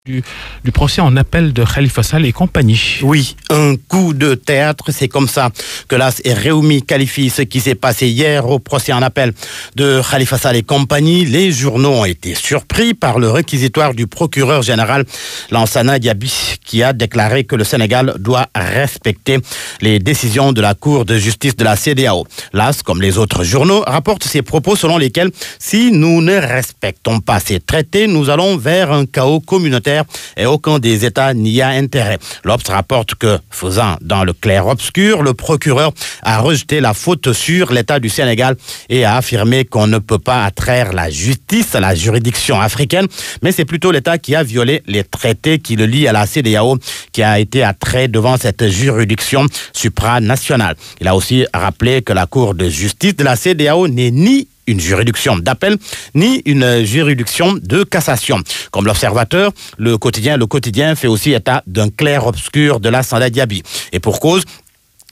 du procès en appel de Khalifa Sall et compagnie. Oui, un coup de théâtre, c'est comme ça que l'AS et Réumi qualifient ce qui s'est passé hier au procès en appel de Khalifa Sall et compagnie. Les journaux ont été surpris par le réquisitoire du procureur général Lansana Diaby qui a déclaré que le Sénégal doit respecter les décisions de la Cour de justice de la CEDEAO. L'AS, comme les autres journaux, rapporte ces propos selon lesquels si nous ne respectons pas ces traités, nous allons vers un chaos communautaire et aucun des États n'y a intérêt. L'Obs rapporte que, faisant dans le clair-obscur, le procureur a rejeté la faute sur l'État du Sénégal et a affirmé qu'on ne peut pas attraire la justice à la juridiction africaine, mais c'est plutôt l'État qui a violé les traités qui le lient à la CEDEAO qui a été attrait devant cette juridiction supranationale. Il a aussi rappelé que la Cour de justice de la CEDEAO n'est ni une juridiction d'appel, ni une juridiction de cassation. Comme l'Observateur, le quotidien fait aussi état d'un clair-obscur de Lansana Diaby. Et pour cause,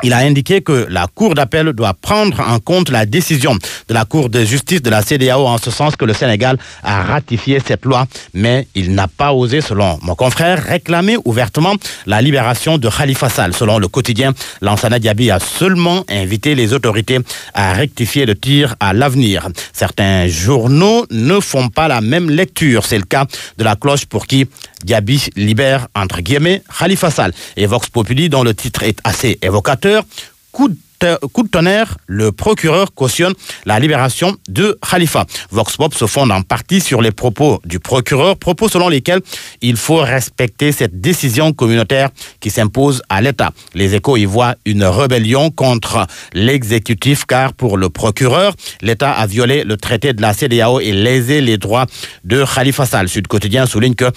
il a indiqué que la Cour d'appel doit prendre en compte la décision de la Cour de justice de la CEDEAO en ce sens que le Sénégal a ratifié cette loi, mais il n'a pas osé, selon mon confrère, réclamer ouvertement la libération de Khalifa Sall. Selon le quotidien, Lansana Diaby a seulement invité les autorités à rectifier le tir à l'avenir. Certains journaux ne font pas la même lecture. C'est le cas de la cloche pour qui Diaby libère, entre guillemets, Khalifa Sall. Et Vox Populi, dont le titre est assez évocateur, coup de tonnerre, le procureur cautionne la libération de Khalifa. Vox Pop se fonde en partie sur les propos du procureur, propos selon lesquels il faut respecter cette décision communautaire qui s'impose à l'État. Les Échos y voient une rébellion contre l'exécutif car pour le procureur, l'État a violé le traité de la CEDEAO et lésé les droits de Khalifa Sall. Sud Quotidien souligne que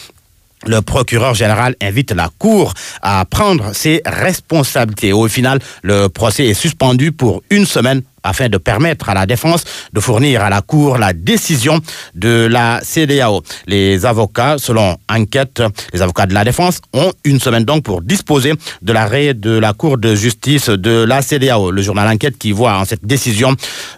le procureur général invite la Cour à prendre ses responsabilités. Au final, le procès est suspendu pour une semaine afin de permettre à la défense de fournir à la Cour la décision de la CEDEAO. Les avocats, selon enquête, les avocats de la défense ont une semaine donc pour disposer de l'arrêt de la Cour de justice de la CEDEAO. Le journal Enquête qui voit en cette décision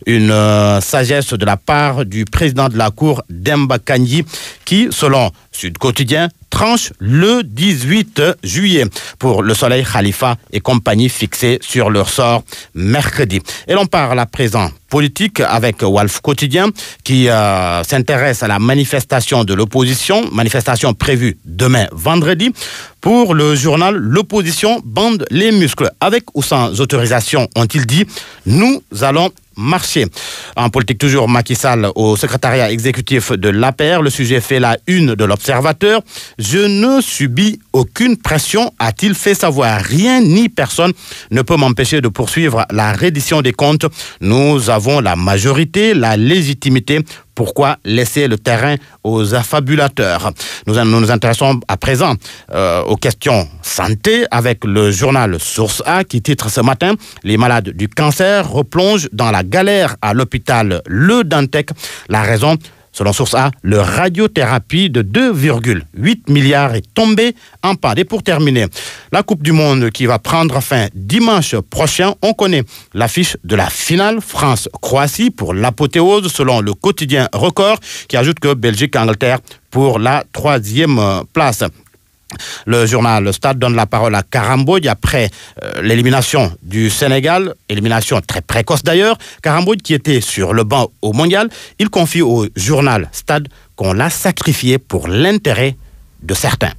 une sagesse de la part du président de la Cour, Demba Kandji, qui, selon Sud Quotidien, tranche le 18 juillet pour le Soleil, Khalifa et compagnie fixés sur leur sort mercredi. Et l'on parle à présent politique avec Walf Quotidien qui s'intéresse à la manifestation de l'opposition, manifestation prévue demain vendredi. Pour le journal, l'opposition bande les muscles. Avec ou sans autorisation, ont-ils dit, nous allons marcher. En politique toujours, Macky Sall au secrétariat exécutif de l'APR. Le sujet fait la une de l'Observateur. Je ne subis aucune pression, a-t-il fait savoir. Rien ni personne ne peut m'empêcher de poursuivre la reddition des comptes. Nous avons la majorité, la légitimité. Pourquoi laisser le terrain aux affabulateurs? Nous nous intéressons à présent aux questions santé avec le journal Source A qui titre ce matin « Les malades du cancer replongent dans la galère à l'hôpital Le Dantec ». La raison, selon Source A, le radiothérapie de 2,8 milliards est tombé en panne. Et pour terminer, la Coupe du Monde qui va prendre fin dimanche prochain. On connaît l'affiche de la finale France-Croatie pour l'apothéose selon le quotidien Record qui ajoute que Belgique-Angleterre pour la 3e place. Le journal Stade donne la parole à Karambodj après l'élimination du Sénégal, élimination très précoce d'ailleurs. Karambodj qui était sur le banc au Mondial, il confie au journal Stade qu'on l'a sacrifié pour l'intérêt de certains.